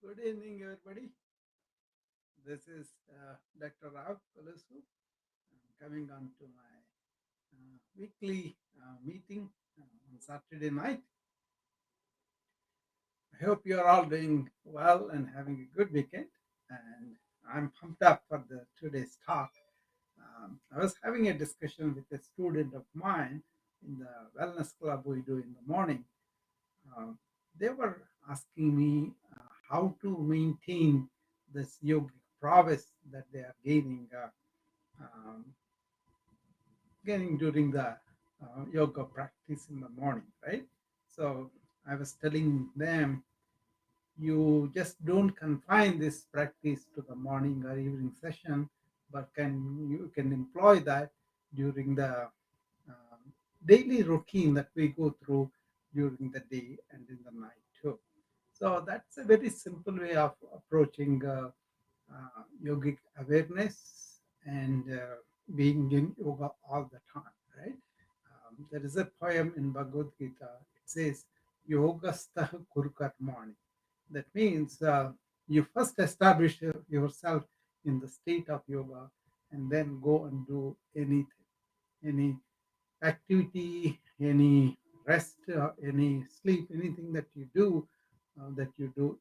Good evening, everybody. This is Dr. Rao Kolasu coming on to my weekly meeting on Saturday night. I hope you are all doing well and having a good weekend. And I'm pumped up for the today's talk. I was having a discussion with a student of mine in the wellness club we do in the morning. Uh, they were asking me how to maintain this yogic prowess that they are um, gaining during the yoga practice in the morning, right? So I was telling them, you just don't confine this practice to the morning or evening session, but you can employ that during the um, daily routine that we go through during the day and in the night too. So that's a very simple way of approaching yogic awareness and being in yoga all the time, right? There is a poem in Bhagavad Gita. It says, Yogastha Kurukarmani. That means you first establish yourself in the state of yoga and then go and do anything, any activity, any rest, any sleep, anything that you do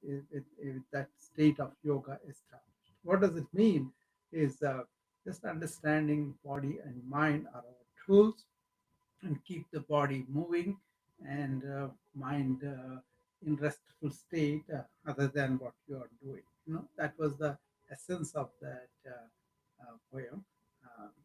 is that state of yoga established. What does it mean? Is just understanding body and mind are our tools and keep the body moving and mind in restful state other than what you are doing. That was the essence of that poem.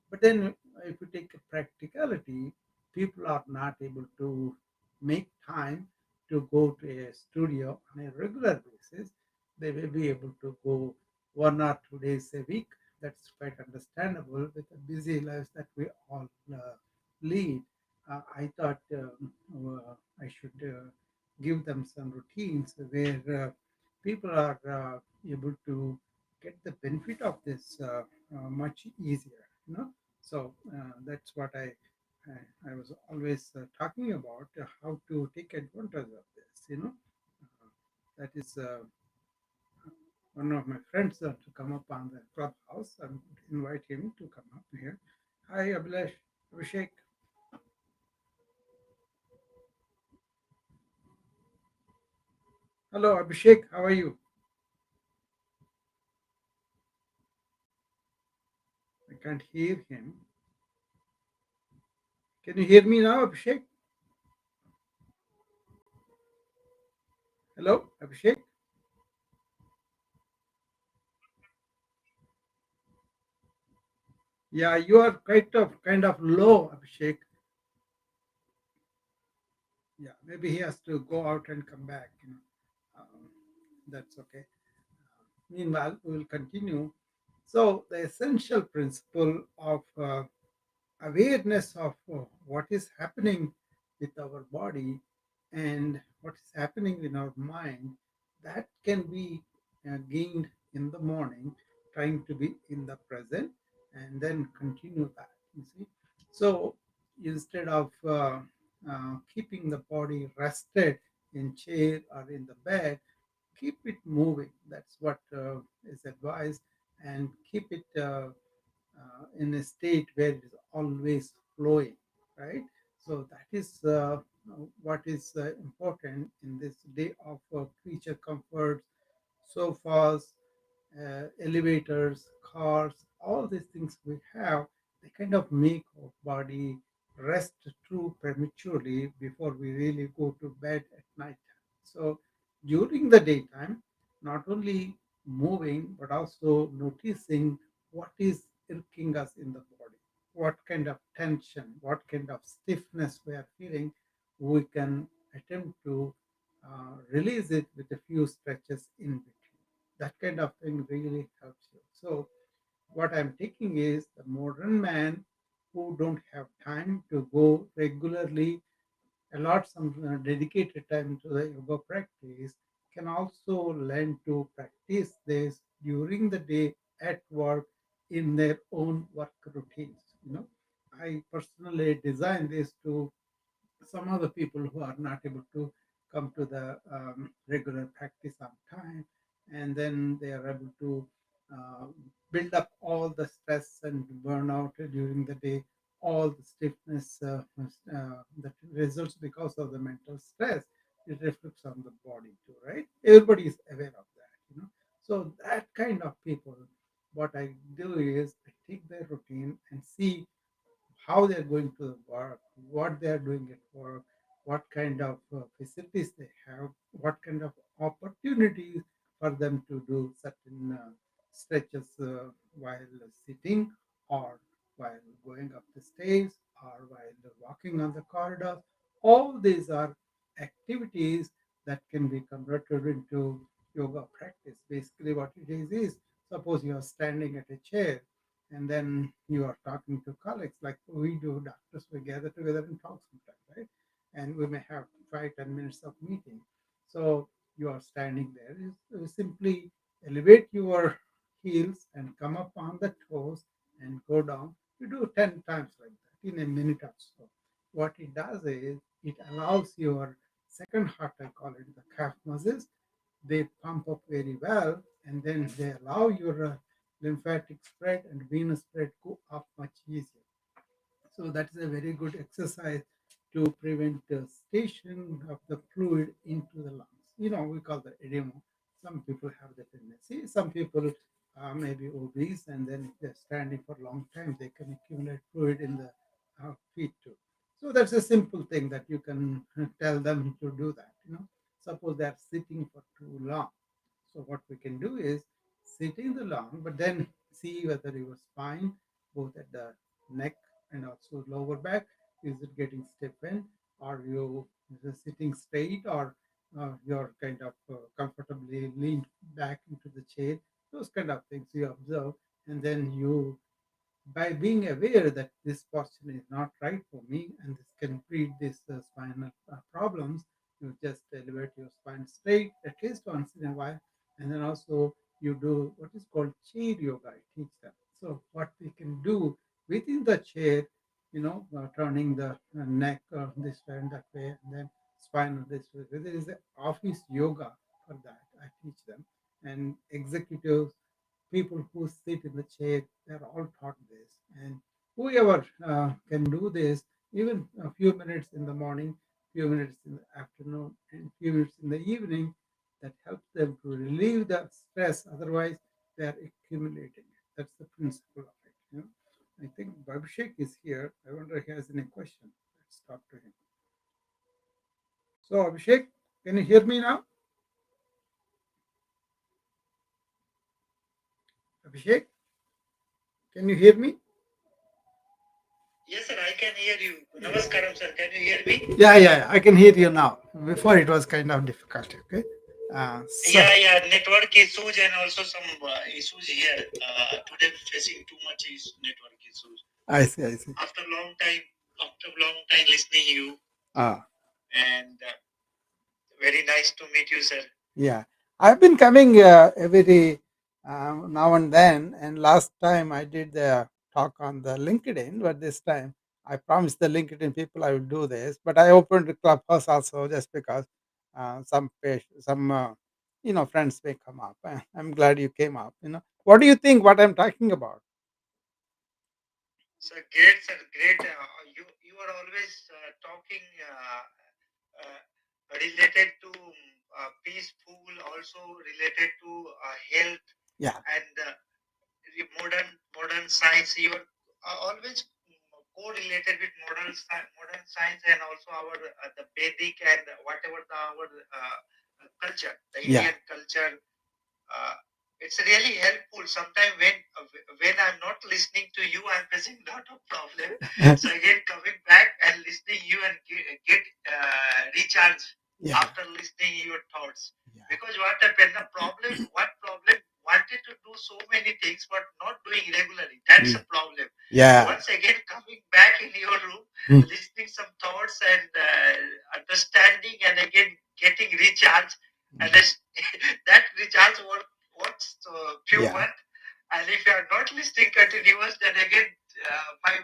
But then, if you take a practicality, people are not able to make time to go to a studio on a regular basis. They will be able to go 1 or 2 days a week. That's quite understandable with the busy lives that we all lead. I thought I should give them some routines where people are able to get the benefit of this much easier. So that's what I was always talking about how to take advantage of this. That is one of my friends to come up on the clubhouse and invite him to come up here. Hi, Abhishek. Hello, Abhishek. How are you? I can't hear him. Can you hear me now, Abhishek? Hello, Abhishek. Yeah, you are kind of low, Abhishek. Yeah, maybe he has to go out and come back. That's okay. Meanwhile, we will continue. So, the essential principle of awareness of what is happening with our body and what is happening in our mind, that can be gained in the morning, trying to be in the present and then continue that, you see. So instead of keeping the body rested in chair or in the bed, keep it moving. That's what is advised, and keep it in a state where it is always flowing, right? So that is what is important in this day of creature comforts, sofas, elevators, cars, all these things we have. They kind of make our body rest too prematurely before we really go to bed at night. So during the daytime, not only moving but also noticing what is irking us in the body, what kind of tension, what kind of stiffness we are feeling. We can attempt to release it with a few stretches in between. That kind of thing really helps you. So what I'm taking is the modern man who don't have time to go regularly, allot some dedicated time to the yoga practice, can also learn to practice this during the day at work in their own work routines. I personally design this to some of the people who are not able to come to the regular practice on time. and then they are able to uh, build up all the stress and burnout during the day, all the stiffness that results because of the mental stress. It reflects on the body too, right? Everybody is aware of that. So that kind of people, what I do is I take their routine and see how they're going to work, what they're doing at work, what kind of facilities they have, what kind of opportunities for them to do certain stretches while sitting or while going up the stairs or while walking on the corridor. All these are activities that can be converted into yoga practice. Basically, what it is suppose you are standing at a chair and then you are talking to colleagues like we do doctors, we gather together and talk sometimes, right? And we may have 5-10 minutes of meeting. So you are standing there, you simply elevate your heels and come up on the toes and go down. You do 10 times like that in a minute or so. What it does is it allows your second heart, I call it the calf muscles, they pump up very well, and then they allow your lymphatic spread and venous spread go up much easier. So that is a very good exercise to prevent the station of the fluid into the lungs. We call the edema. Some people have the tendency. Some people may be obese, and then if they're standing for a long time, they can accumulate fluid in the feet too. So that's a simple thing that you can tell them to do that. Suppose they're sitting for too long. So what we can do is sit in the long, but then see whether your spine, both at the neck and also lower back, is it getting stiffened? Are you just sitting straight, or you're kind of comfortably leaned back into the chair? Those kind of things you observe, and then you, by being aware that this posture is not right for me and this can breed these spinal problems, you just elevate your spine straight at least once in a while. And then also you do what is called chair yoga. I teach them. So what we can do within the chair, turning the neck this way and that way, and then spinal this way. There is an office yoga for that. I teach them. And executives, people who sit in the chair, they're all taught this. And whoever can do this, even a few minutes in the morning, few minutes in the afternoon, and few minutes in the evening, that helps them to relieve the stress. Otherwise, they are accumulating it. That's the principle of it. I think Babshek is here. I wonder if he has any question. Let's talk to him. So, Abhishek, can you hear me now? Abhishek, can you hear me? Yes, sir, I can hear you. Namaskaram, sir. Can you hear me? Yeah, I can hear you now. Before it was kind of difficult. Okay. Yeah. Network issues and also some issues here. Today facing too much is network issues. I see. After long time listening you, Ah, and very nice to meet you, sir. yeah. I've been coming every now and then, and last time I did the talk on the LinkedIn, but this time I promised the LinkedIn people I would do this. But I opened the Clubhouse also just because some friends may come up. I'm glad you came up. What do you think? What I'm talking about? Sir, great, sir, great. You are always talking related to peaceful, also related to health Yeah, and the modern science. You are always correlated with modern science and also our the Vedic and whatever our culture, the yeah, Indian culture. uh, it's really helpful. Sometimes when I'm not listening to you, I'm facing a lot of problem. So again, coming back and listening you and get recharge yeah, after listening your thoughts. yeah, Because what happened, what problem wanted to do so many things but not doing regularly. That's a problem. yeah. Once again, coming back in your room, Mm. listening some thoughts and understanding, and again getting recharge, and that recharge works few Yeah. months. And if you are not listening continuous, then again my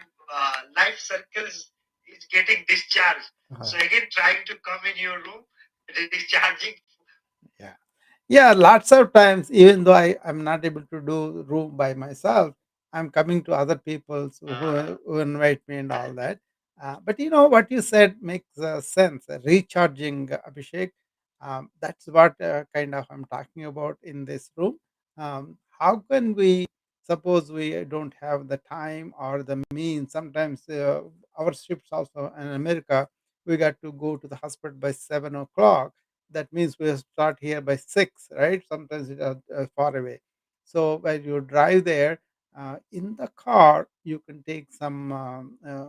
life circles is getting discharged. Uh, So again, trying to come in your room, discharging. yeah. Yeah, lots of times, even though I'm not able to do room by myself, I'm coming to other people who invite me and all that. But what you said makes sense. Recharging, Abhishek. That's what kind of I'm talking about in this room. How can we, suppose we don't have the time or the means? Sometimes our ships also in America, we got to go to the hospital by 7 o'clock. That means we start here by 6, right? Sometimes it are far away. So when you drive there, in the car you can take some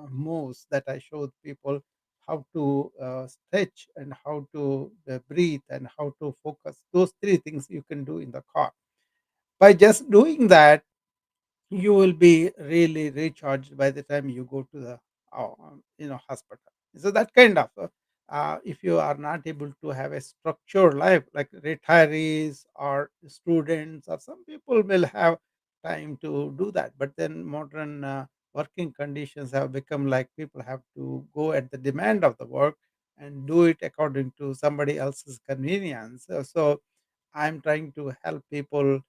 moves that I showed people, how to stretch and how to breathe and how to focus. Those three things you can do in the car. By just doing that, you will be really recharged by the time you go to the hospital. So that kind of if you are not able to have a structured life like retirees or students, or some people will have time to do that, but then modern working conditions have become like people have to go at the demand of the work and do it according to somebody else's convenience. So I'm trying to help people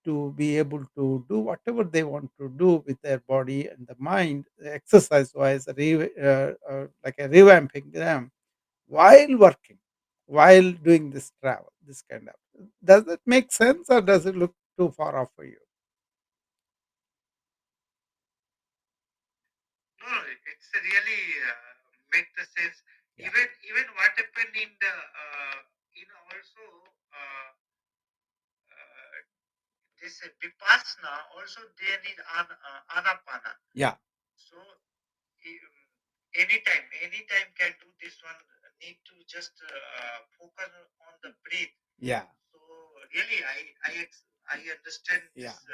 to be able to do whatever they want to do with their body and the mind, exercise wise, like a revamping them while working, while doing this travel, this kind of. Does it make sense or does it look too far off for you? No, no, it's really make the sense. Yeah, Even what happened in the also uh, this vipassana also there is anapana. yeah, So anytime can do this one. Need to just focus on the breath. yeah, So really, I understand yeah, this.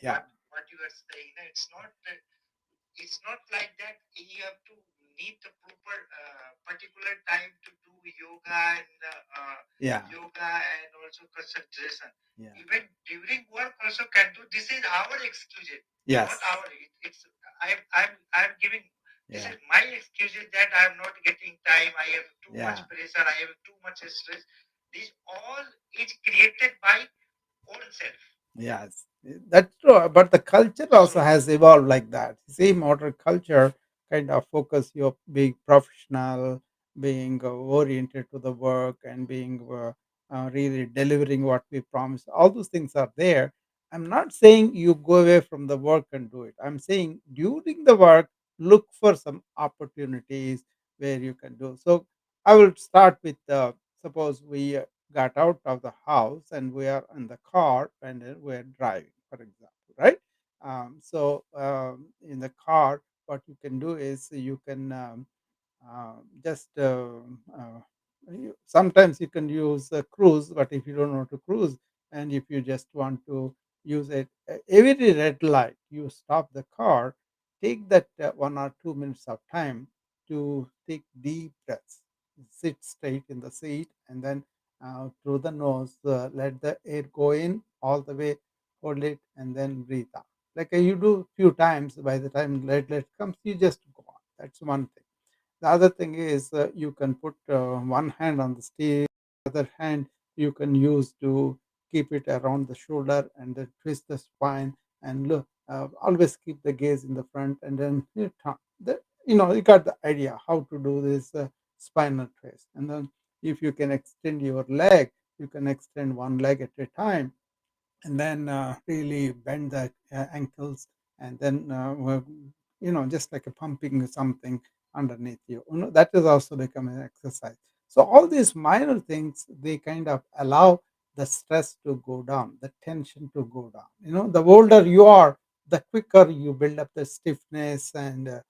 yeah, What you are saying. It's not like that you have to need the proper particular time to do yeah, yoga and also concentration. yeah, Even during work also can do. This is our excuse, not yes, our. I'm giving. This yeah, is my excuses that I'm not getting time. I have too much yeah. pressure. I have too much stress. This all is created by own self. Yes, that's true. But the culture also So has evolved like that. See, modern culture kind of focus you being professional, being oriented to the work, and being really delivering what we promise. All those things are there. I'm not saying you go away from the work and do it. I'm saying during the work, look for some opportunities where you can do. So I will start with suppose we got out of the house and we are in the car and we're driving, for example, right? In the car, what you can do is you can just sometimes you can use cruise, but if you don't know to cruise and if you just want to use it, every red light you stop the car, take that 1 or 2 minutes of time to take deep breaths, sit straight in the seat, and then through the nose let the air go in all the way, hold it, and then breathe out. Like you do few times, by the time red light comes you just go on. That's one thing. The other thing is you can put one hand on the steering, other hand you can use to keep it around the shoulder and then twist the spine and look. Always keep the gaze in the front and then you turn. You got the idea how to do this spinal twist. And then if you can extend your leg, you can extend one leg at a time and then really bend the ankles and then just like a pumping something underneath you. That is also become an exercise. So all these minor things, they kind of allow the stress to go down, the tension to go down. The older you are, the quicker you build up the stiffness and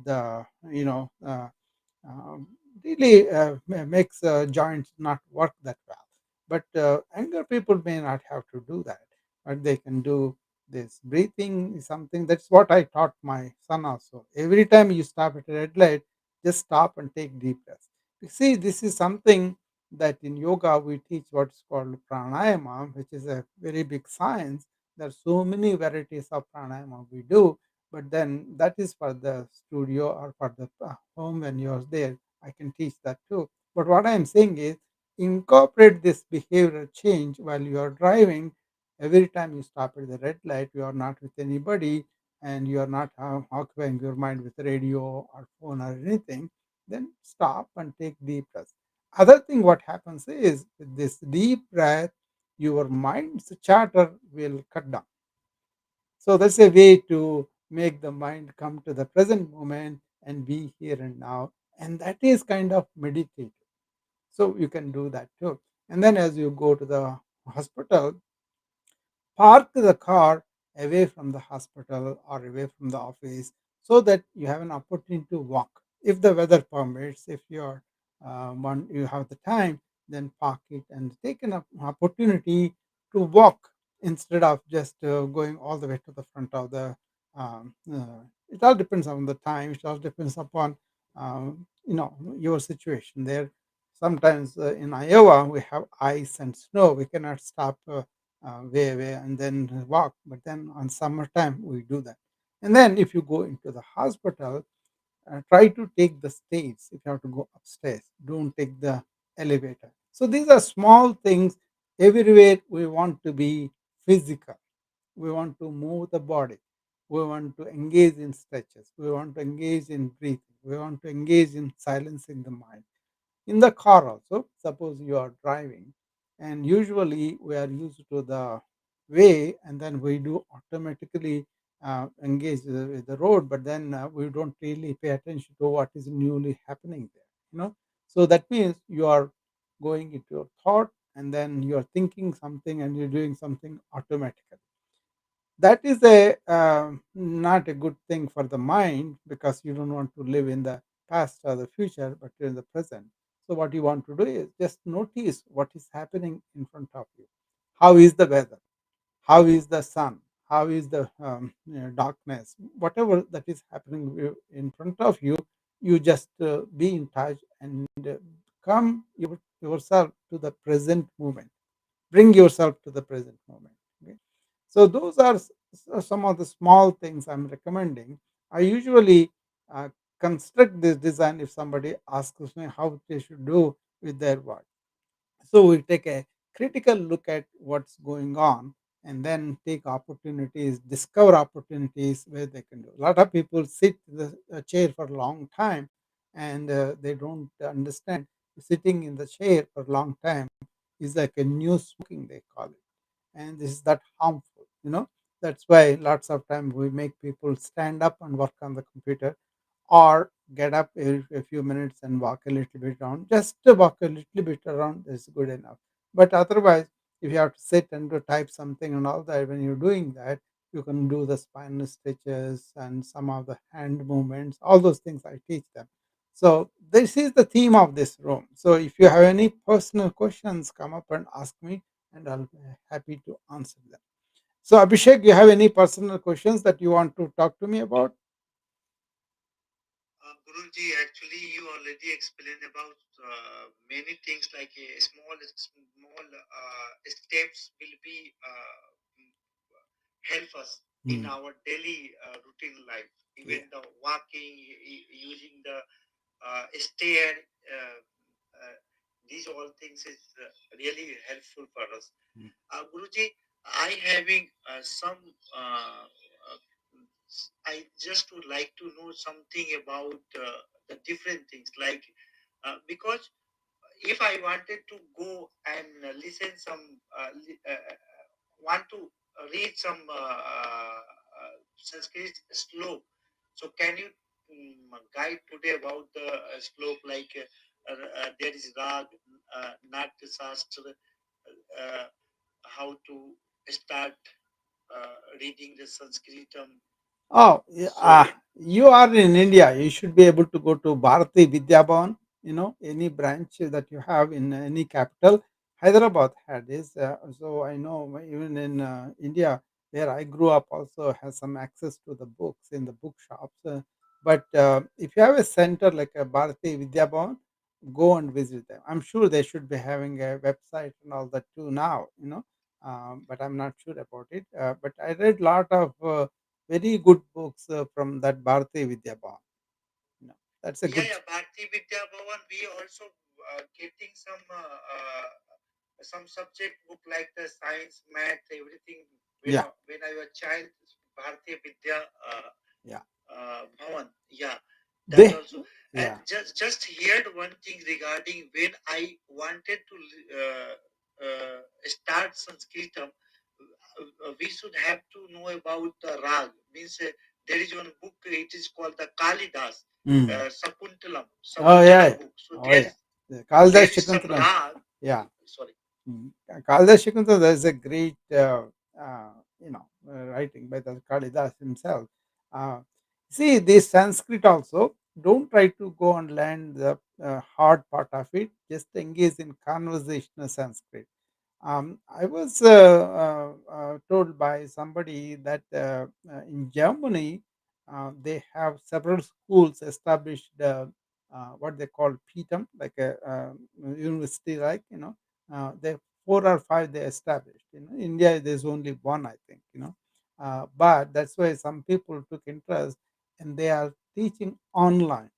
the um, really makes joints not work that well. But younger people may not have to do that, but they can do this. Breathing is something that's what I taught my son also. Every time you stop at a red light, just stop and take deep breaths. You see, this is something that in yoga we teach what's called pranayama, which is a very big science. There are so many varieties of pranayama we do, but then that is for the studio or for the home when you're there. I can teach that too. But what I'm saying is incorporate this behavioral change while you are driving. Every time you stop at the red light, you are not with anybody and you are not occupying your mind with radio or phone or anything, then stop and take deep breaths. Other thing what happens is with this deep breath, your mind's chatter will cut down. So that's a way to make the mind come to the present moment and be here and now. And that is kind of meditative. So you can do that too. And then as you go to the hospital, park the car away from the hospital or away from the office so that you have an opportunity to walk. If the weather permits, if you're you have the time, then park it and take an opportunity to walk instead of just going all the way to the front of the. It all depends on the time. It all depends upon your situation there. Sometimes in Iowa we have ice and snow. We cannot stop way away and then walk. But then on summertime, we do that. And then if you go into the hospital, try to take the stairs. If you have to go upstairs, don't take the elevator. So these are small things. Everywhere we want to be physical. We want to move the body. We want to engage in stretches. We want to engage in breathing. We want to engage in silencing the mind in the car also. Suppose you are driving and usually we are used to the way and then we do automatically engage with the road, but then we don't really pay attention to what is newly happening there. So that means you are going into your thought and then you are thinking something and you're doing something automatically. That is a not a good thing for the mind because you don't want to live in the past or the future, but you're in the present. So what you want to do is just notice what is happening in front of you. How is the weather? How is the sun? How is the darkness? Whatever that is happening in front of you, you just be in touch and come yourself to the present moment. Bring yourself to the present moment. Okay? So those are some of the small things I'm recommending. I usually uh, construct this design if somebody asks me how they should do with their work. So we take a critical look at what's going on and then take opportunities, discover opportunities where they can do. A lot of people sit in the chair for a long time and they don't understand sitting in the chair for a long time is like a new smoking, they call it. And this is that harmful. That's why lots of time we make people stand up and work on the computer or get up a few minutes and walk a little bit around. Just to walk a little bit around is good enough. But otherwise, if you have to sit and to type something and all that, when you're doing that, you can do the spinal stretches and some of the hand movements. All those things I teach them. So this is the theme of this room. So if you have any personal questions, come up and ask me, and I'll be happy to answer them. So Abhishek, you have any personal questions that you want to talk to me about? Guruji, actually, you already explained about many things like a small steps will be help us in Hmm. our daily routine life. Yeah. Even the walking, using the stair, these all things is really helpful for us. Hmm. Guruji, I having some. Uh, I just would like to know something about the different things, like because if I wanted to go and listen some, want to read some Sanskrit slope, so can you guide today about the slope, like there is Rag, Natya Shastra, uh, how to start reading the Sanskritam. Oh, yeah, So you are in India. You should be able to go to Bharati Vidya Bhavan, any branch that you have in any capital. Hyderabad had this. So I know even in India, where I grew up, also has some access to the books in the bookshops. But if you have a center like a Bharati Vidya Bhavan, go and visit them. I'm sure they should be having a website and all that too now. But I'm not sure about it. But I read lot of very good books from that Bharati Vidya Bhavan. That's a yeah, good. yeah, Bharati Vidya Bhavan. We also getting some subject book like the science, math, everything. Yeah. When I was child, Bharatiya Vidya Yeah. Bhavan, yeah, that They. also. And Yeah. just heard one thing regarding when I wanted to start Sanskritam, we should have to know about the rag. Means there is one book. It is called the Kalidas, Mm. Oh Sakuntalam yeah. book. So Oh yeah. The Kaldas there is some Shakuntala. rag. Yeah. Sorry. Mm. Kaldas Shakuntala is a great, writing by the Kalidas himself. Uh, See, this Sanskrit also, don't try to go and learn the hard part of it. Just engage in conversational Sanskrit. I was told by somebody that in Germany they have several schools established, what they call Petum, like a university, like they four or five they established. India there's only one, I think. But that's why some people took interest, and they are teaching online,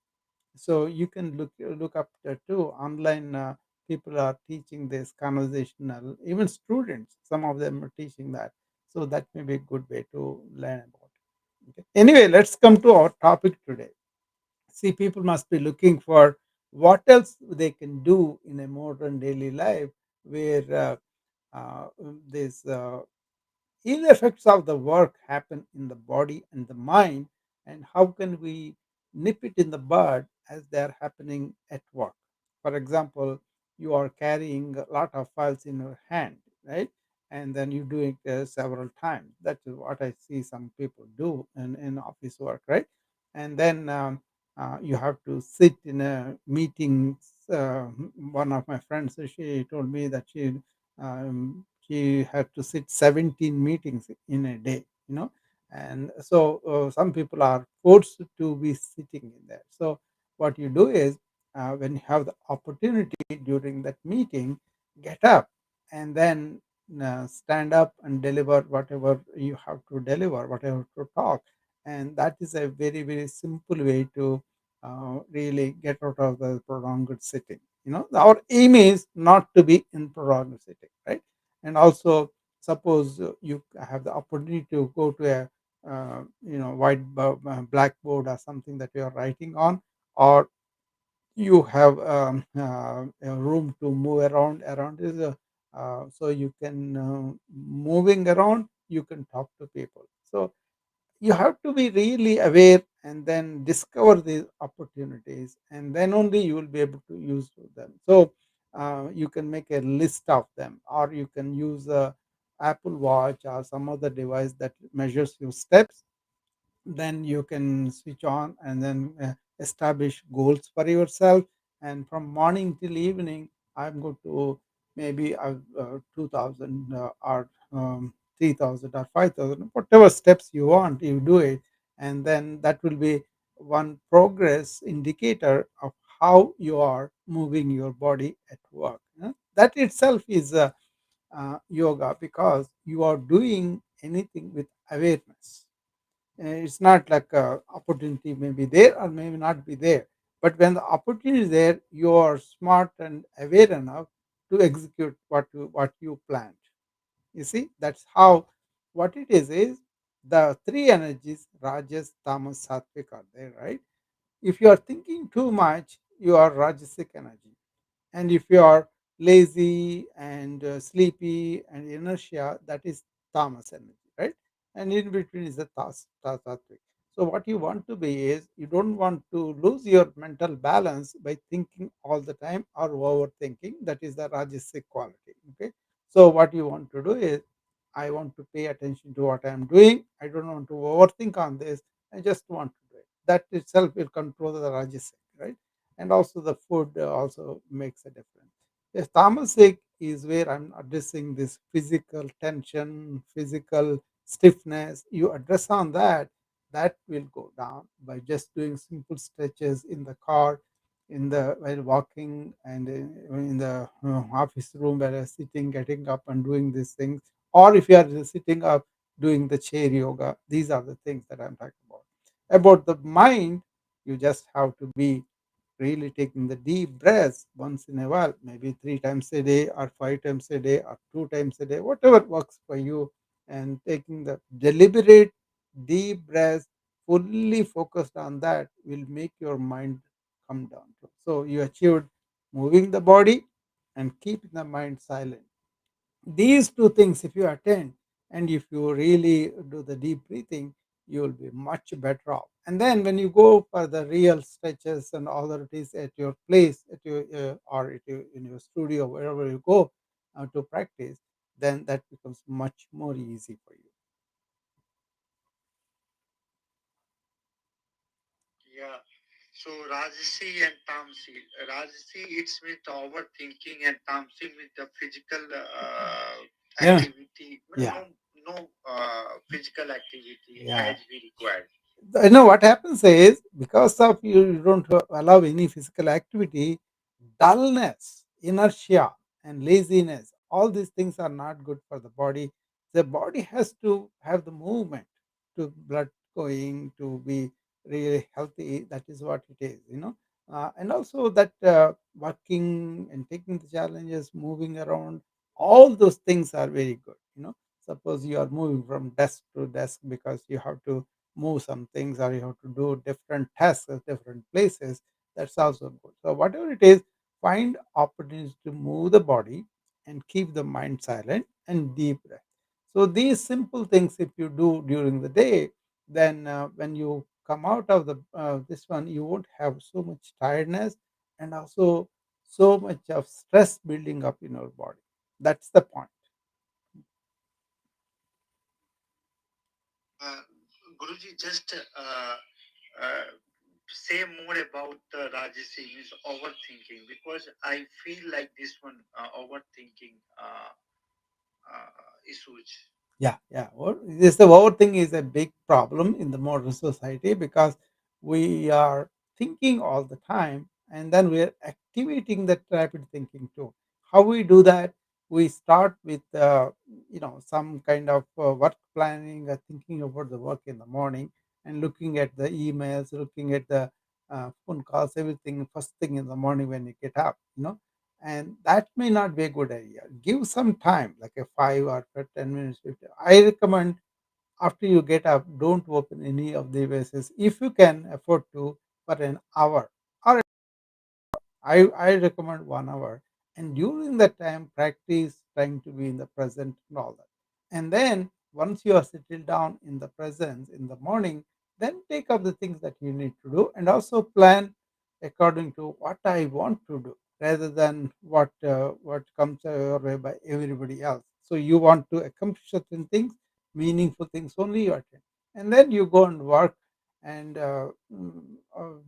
so you can look up there too online. People are teaching this conversational, even students, some of them are teaching that, so that may be a good way to learn about it. Okay. Anyway, let's come to our topic today. See, people must be looking for what else they can do in a modern daily life, where this ill effects of the work happen in the body and the mind, and how can we nip it in the bud as they are happening at work. For example, you are carrying a lot of files in your hand, right? And then you do it several times. That is what I see some people do in office work, right? And then you have to sit in a meeting. One of my friends, she told me that she had to sit 17 meetings in a day, and so some people are forced to be sitting in there. So what you do is, when you have the opportunity during that meeting, get up and then stand up and deliver whatever you have to deliver, whatever to talk. And that is a very, very simple way to really get out of the prolonged sitting. Our aim is not to be in prolonged sitting, right? And also, suppose you have the opportunity to go to a blackboard or something that you are writing on, or you have a room to move around is so you can moving around, you can talk to people. So you have to be really aware and then discover these opportunities, and then only you will be able to use them. So you can make a list of them, or you can use a Apple Watch or some other device that measures your steps. Then you can switch on and then establish goals for yourself. And from morning till evening, I'm going to maybe 2000 or 3000 or 5000, whatever steps you want, you do it. And then that will be one progress indicator of how you are moving your body at work. That itself is yoga, because you are doing anything with awareness. It's not like opportunity may be there or may not be there, but when the opportunity is there, you are smart and aware enough to execute what you planned. You see, that's how. What it is the three energies, rajas, tamas, sattvic, are there, right? If you are thinking too much, you are rajasic energy. And if you are lazy and sleepy and inertia, that is tamas energy, right? And in between is the tasattvic. So what you want to be is, you don't want to lose your mental balance by thinking all the time or overthinking. That is the rajasic quality. Okay. So what you want to do is, I want to pay attention to what I am doing. I don't want to overthink on this. I just want to do it. That itself will control the rajasic, right? And also the food also makes a difference. Yes, tamasic is where I'm addressing this physical tension, physical stiffness. You address on that, that will go down by just doing simple stretches in the car, in the while walking, and in the office room where you're sitting, getting up and doing these things. Or if you are just sitting up, doing the chair yoga. These are the things that I'm talking about. About the mind, you just have to be really taking the deep breaths once in a while, maybe 3 times a day or 5 times a day or 2 times a day, whatever works for you, and taking the deliberate deep breaths, fully focused on that, will make your mind come down. So you achieved moving the body and keeping the mind silent. These two things, if you attend and if you really do the deep breathing, you will be much better off. And then when you go for the real stretches and all that, it is at your place, at your or at your, in your studio, wherever you go to practice, then that becomes much more easy for you. Yeah. So Rajasi and Tamsi. Rajasi, it's with overthinking, and Tamsi with the physical Yeah, activity. yeah, No physical activity yeah. as we require. You know what happens is, because of you don't allow any physical activity, dullness, inertia, and laziness, all these things are not good for the body. The body has to have the movement, to blood going, to be really healthy. That is what it is, and also that working and taking the challenges, moving around, all those things are very good. Suppose you are moving from desk to desk because you have to move some things, or you have to do different tasks at different places, that's also good. So whatever it is, find opportunities to move the body and keep the mind silent and deep breath. So these simple things, if you do during the day, then when you come out of the this one, you won't have so much tiredness, and also so much of stress building up in your body. That's the point. Uh, Guruji, just uh, say more about the Rajasi, means overthinking, because I feel like this one overthinking issues. Yeah, yeah. This the overthink is a big problem in the modern society, because we are thinking all the time, and then we are activating that rapid thinking too. How we do that? We start with some kind of work planning, thinking about the work in the morning, and looking at the emails, looking at the phone calls, everything first thing in the morning when you get up. And that may not be a good idea. Give some time, like a 5 or 10 minutes. I recommend, after you get up, don't open any of the devices. If you can afford to, for an hour, or I recommend 1 hour. And during that time, practice trying to be in the present and all that. And then once you are settled down in the presence in the morning, then take up the things that you need to do, and also plan according to what I want to do, rather than what comes your way by everybody else. So you want to accomplish certain things, meaningful things only you attend, and then you go and work, and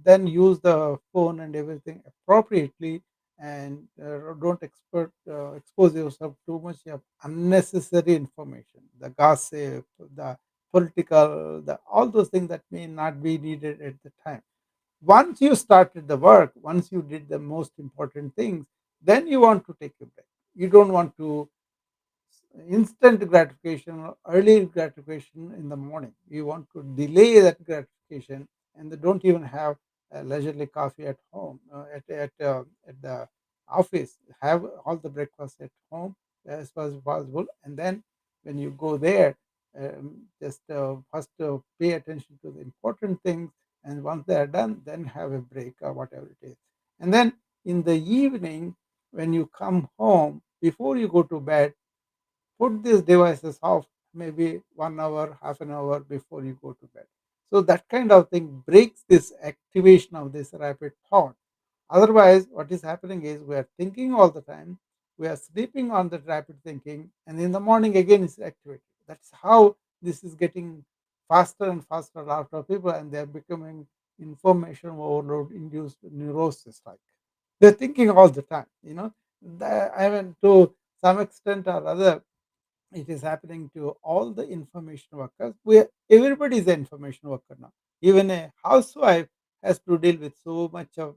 then use the phone and everything appropriately, and don't expose yourself too much of unnecessary information, the gossip, the political, the all those things that may not be needed at the time. Once you started the work, once you did the most important things, then you want to take a break. You don't want to instant gratification or early gratification in the morning. You want to delay that gratification, and they don't even have a leisurely coffee at home, at the office. Have all the breakfast at home as far as possible, and then when you go there, just first pay attention to the important things, and once they are done, then have a break or whatever it is. And then in the evening, when you come home, before you go to bed, put these devices off, maybe 1 hour, half an hour before you go to bed. So that kind of thing breaks this activation of this rapid thought. Otherwise, what is happening is we are thinking all the time, we are sleeping on that rapid thinking, and in the morning again it's activated. That's how this is getting faster and faster out of people, and they are becoming information overload induced neurosis. Like, they're thinking all the time. I mean, to some extent or other, it is happening to all the information workers. Everybody is an information worker now. Even a housewife has to deal with so much of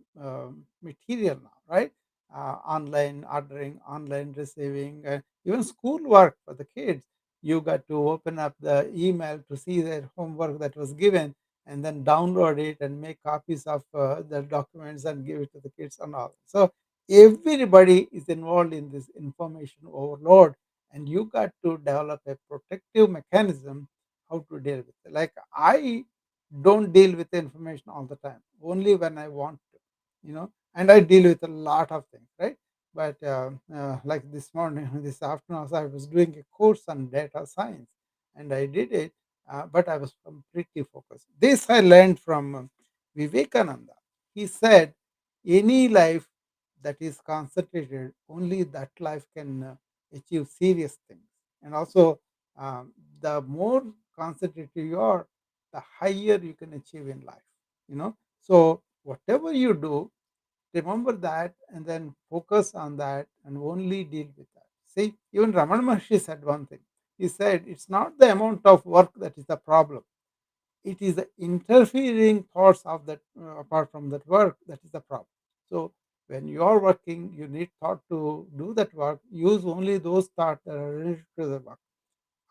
material now, right? Online ordering, online receiving, even school work for the kids. You got to open up the email to see their homework that was given. and then download it and make copies of the documents and give it to the kids and all. So everybody is involved in this information overload, and you got to develop a protective mechanism how to deal with it. Like I don't deal with the information all the time, only when I want to, and I deal with a lot of things, right? But like this morning, this afternoon, also, I was doing a course on data science, and I did it, but I was completely focused. This I learned from Vivekananda. He said, any life that is concentrated, only that life can achieve serious things. And also, um, the more concentrated you are, the higher you can achieve in life. So whatever you do, remember that and then focus on that and only deal with that. See, even Ramana Maharshi said one thing. He said, it's not the amount of work that is the problem. It is the interfering thoughts of that, apart from that work, that is the problem. So when you are working, you need thought to do that work. Use only those thoughts that are related to the work.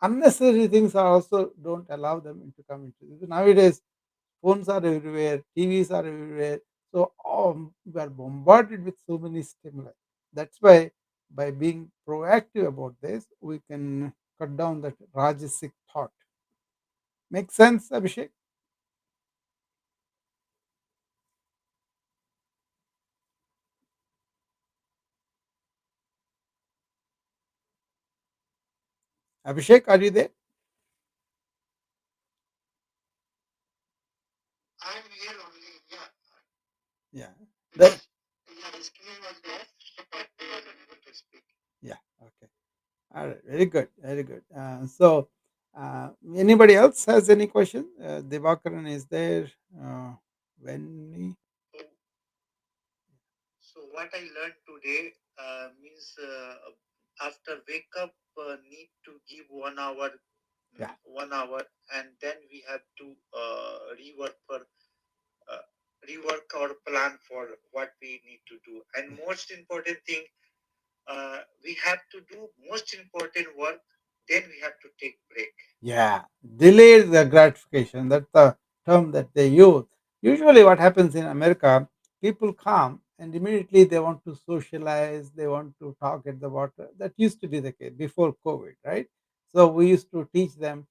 Unnecessary things are also don't allow them to come into this. Nowadays, phones are everywhere, TVs are everywhere. So we are bombarded with so many stimuli. That's why by being proactive about this, we can cut down that rajasic thought. Make sense, Abhishek? Abhishek, are you there? I'm here only. Yeah. Yeah. Because, yeah, the screen was there, but we were unable to speak. Yeah. Okay. All right. Very good. Very good. Anybody else has any question? Devakaran is there. Uh, when So, so what I learned today means after wake up, need to give 1 hour, Yeah. 1 hour, and then we have to uh, rework our plan for what we need to do. And most important thing, we have to do most important work. Then we have to take break. Yeah, delayed the gratification. That's the term that they use. Usually, what happens in America, people come and immediately they want to socialize, they want to talk at the water. That used to be the case before COVID, right? So we used to teach them,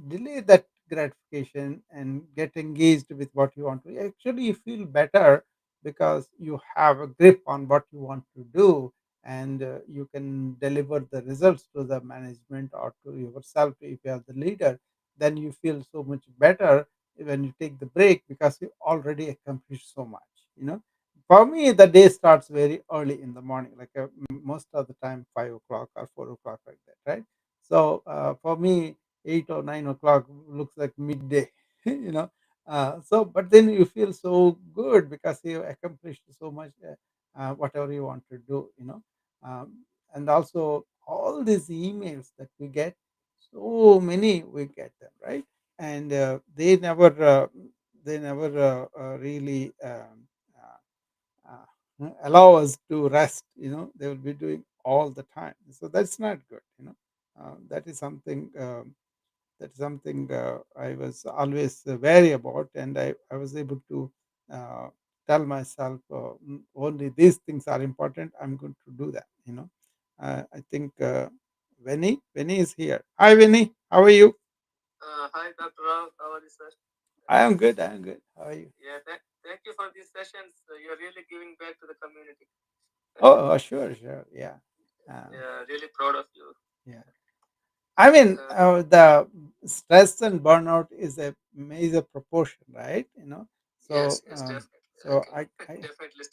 delay that gratification and get engaged with what you want to. Actually, you feel better because you have a grip on what you want to do, and you can deliver the results to the management or to yourself if you are the leader. Then you feel so much better when you take the break because you already accomplished so much. For me, the day starts very early in the morning, like most of the time 5 o'clock or 4 o'clock, like that, right? So for me, 8 or 9 o'clock looks like midday. you know so but then you feel so good because you accomplished so much, whatever you want to do. um, and also all these emails that we get, so many we get them, right? And they never really allow us to rest. They will be doing all the time, so that's not good. That is something, I was always wary about, and I was able to uh, tell myself, only these things are important. I'm going to do that. I think Vinny is here. Hi, Vinny. How are you? Hi, Dr. Rao. How are you, sir? I am good. I am good. How are you? Yeah, thank you for these sessions. You're really giving back to the community. Sure, sure. Yeah. Yeah, really proud of you. Yeah. I mean, the stress and burnout is a major proportion, right? So, yes, definitely. So I definitely,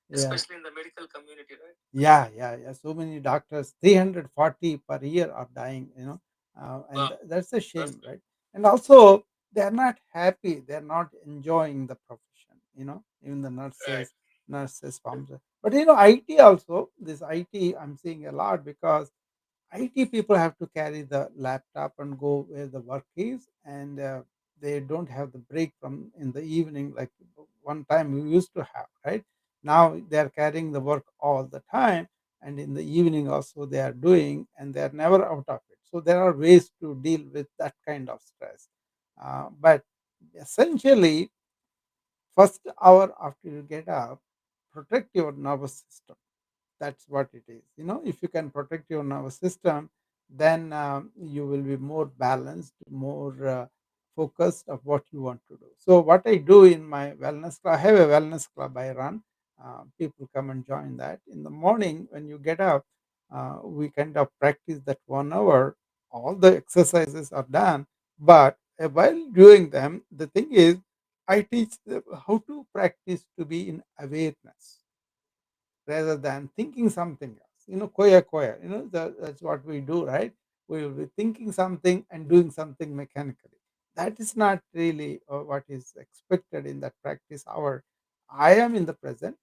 yeah, especially in the medical community, right? Yeah, yeah, yeah. So many doctors, 340 per year are dying. And wow, that's a shame, right? And also, they are not happy. They are not enjoying the profession. Even the nurses, pharmacists. But IT also. This IT, I'm seeing a lot because IT people have to carry the laptop and go where the work is, and they don't have the break from in the evening like one time we used to have, right? Now they are carrying the work all the time, and in the evening also they are doing, and they are never out of it. So there are ways to deal with that kind of stress, but Essentially, first hour after you get up, protect your nervous system. That's what it is. If you can protect your nervous system, then you will be more balanced, more focused of what you want to do. So what I do in my wellness club, I have a wellness club I run. People come and join that in the morning. When you get up, we kind of practice that 1 hour. All the exercises are done, but while doing them, the thing is, I teach them how to practice to be in awareness rather than thinking something else. Koya koya. That's what we do, right? We will be thinking something and doing something mechanically. That is not really what is expected in that practice hour. I am in the present.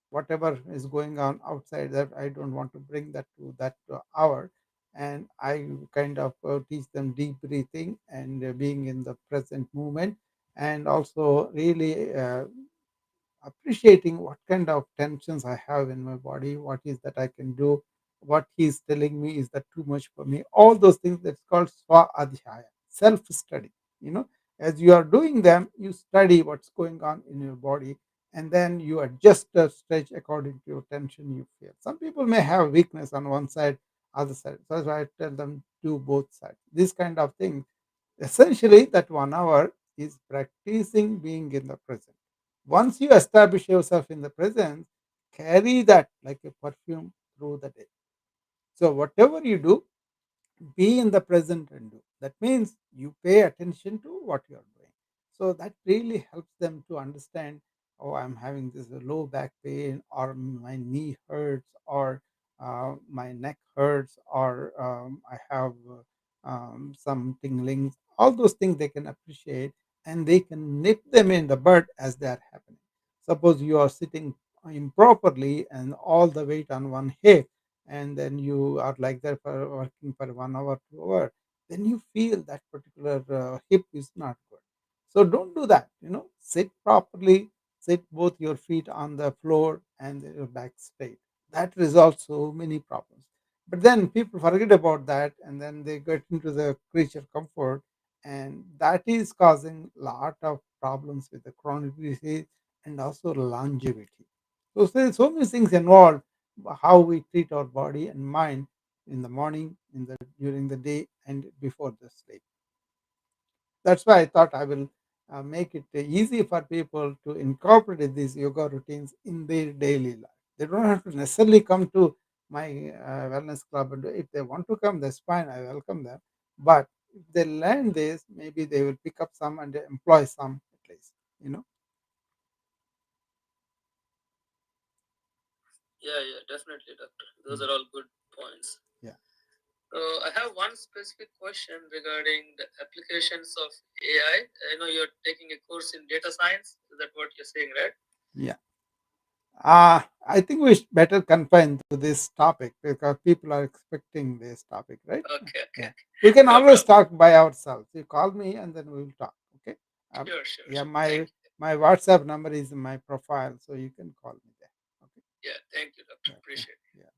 Whatever is going on outside, that I don't want to bring that to that hour. And I kind of teach them deep breathing and being in the present moment, and also really appreciating what kind of tensions I have in my body, what is that I can do, what he's telling me, is that too much for me? All those things, that's called swa adhyaya, self study. You know, as you are doing them, you study what's going on in your body, and then you adjust the stretch according to your tension you feel. Some people may have weakness on one side, other side. So that's why I tell them do both sides. This kind of thing. Essentially, that 1 hour is practicing being in the present. Once you establish yourself in the present, carry that like a perfume through the day. So, whatever you do, be in the present and do. That means you pay attention to what you are doing. So that really helps them to understand, oh, I'm having this low back pain, or my knee hurts, or my neck hurts, or I have some tinglings. All those things they can appreciate, and they can nip them in the bud as they are happening. Suppose you are sitting improperly and all the weight on one hip, and then you are like that for working for 1 hour, 2 hour, then you feel that particular hip is not good. So don't do that. Sit properly, sit both your feet on the floor and your back straight. That resolves so many problems. But then people forget about that, and then they get into the creature comfort, and that is causing lot of problems with the chronic disease and also longevity. So there's so many things involved, how we treat our body and mind in the morning, in the during the day, and before the sleep. That's why I thought I will make it easy for people to incorporate these yoga routines in their daily life. They don't have to necessarily come to my wellness club and do. If they want to come, that's fine. I welcome them. But if they learn this, maybe they will pick up some and employ some at least. You know. Yeah, yeah, definitely, doctor. Those Mm. are all good points. Yeah. So I have one specific question regarding the applications of AI. I know you're taking a course in data science. Is that what you're saying, right? Yeah. I think we should better confine to this topic because people are expecting this topic, right? Okay, okay, Yeah. okay. We can No always problem. talk by ourselves. You call me and then we will talk. Okay. Sure, sure, Yeah, sure. Thank my you. my WhatsApp number is in my profile, so you can call me there. Okay. Yeah, thank you, doctor. Yeah. Yeah. Appreciate it. Yeah.